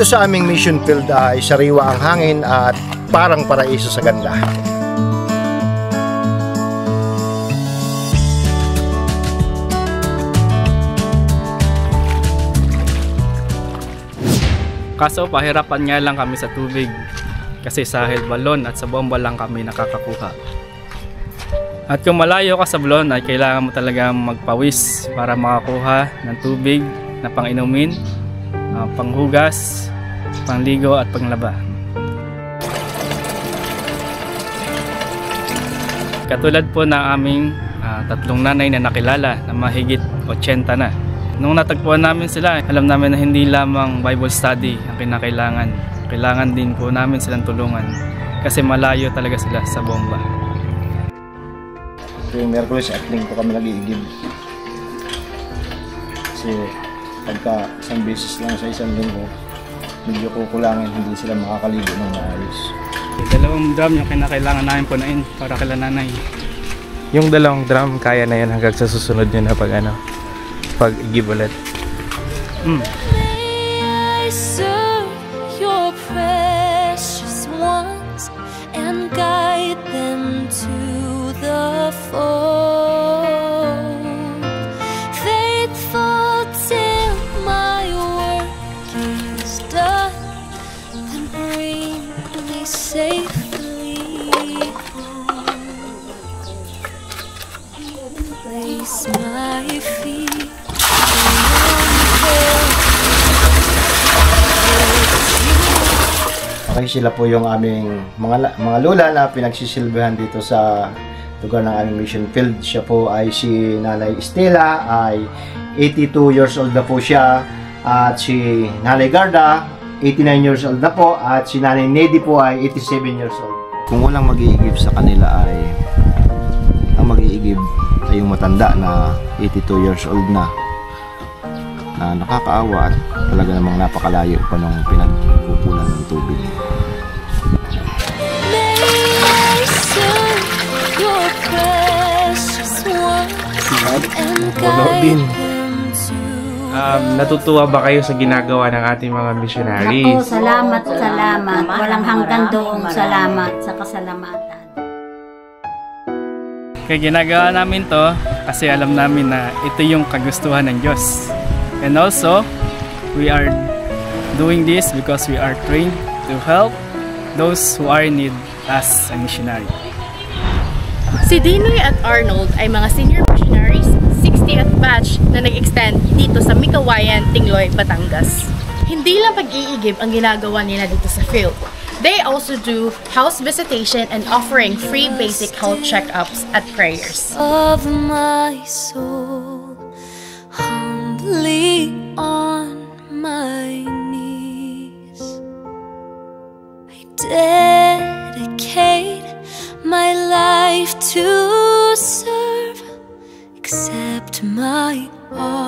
Dito sa aming mission field ay sariwa ang hangin at parang paraiso sa ganda. Kaso pahirapan nga lang kami sa tubig kasi sa held balon at sa bomba lang kami nakakakuha. At kung malayo ka sa balon ay kailangan mo talaga magpawis para makakuha ng tubig na pang-inumin, panghugas, pangligo at panglaba. Katulad po ng aming tatlong nanay na nakilala na mahigit 80 na. Nung natagpuan namin sila, alam namin na hindi lamang Bible study ang kinakailangan. Kailangan din po namin silang tulungan kasi malayo talaga sila sa bomba. Tuwing Miyerkules at Linggo kami nag-iigib. Kasi pagka isang beses lang sa isang linggo, medyo kukulangin, hindi sila makakaligo ng maayos. Dalawang drum yung kinakailangan namin punain para kila nanay. Yung dalawang drum, kaya na yan hanggang sa susunod nyo na pag-igib ulit. May I serve your precious ones and guide them to the fold. Faithful till my work is done, then bring me safely home. Place my feet. Okay, sila po yung aming mga lola na pinagsisilbihan dito sa lugar ng aming mission field. Siya po ay si Nanay Estela, ay 82 years old na po siya. At si Nanay Garda, 89 years old na po. At si Nanay Nedy po ay 87 years old. Kung walang mag-iigib sa kanila ay ang mag-iigib ay yung matanda na 82 years old na nakakaawa at talaga namang napakalayo pa nung pinagkukulan ng tubig. Natutuwa ba kayo sa ginagawa ng ating mga missionaries? Ako, salamat. Walang hanggan doong salamat sa kasalamatan. Kaya ginagawa namin to kasi alam namin na ito yung kagustuhan ng Diyos. And also, we are doing this because we are trained to help those who are in need as a missionary. Si Dinoy at Arnold ay mga senior missionaries, 60th batch na nag-extend dito sa Mikawayan, Tingloy, Batangas. Hindi lang pag-iigib ang ginagawa nila dito sa field. They also do house visitation and offering free basic health checkups at prayers. Of my soul, humbly on my knees, I dedicate my life to serve, accept my all.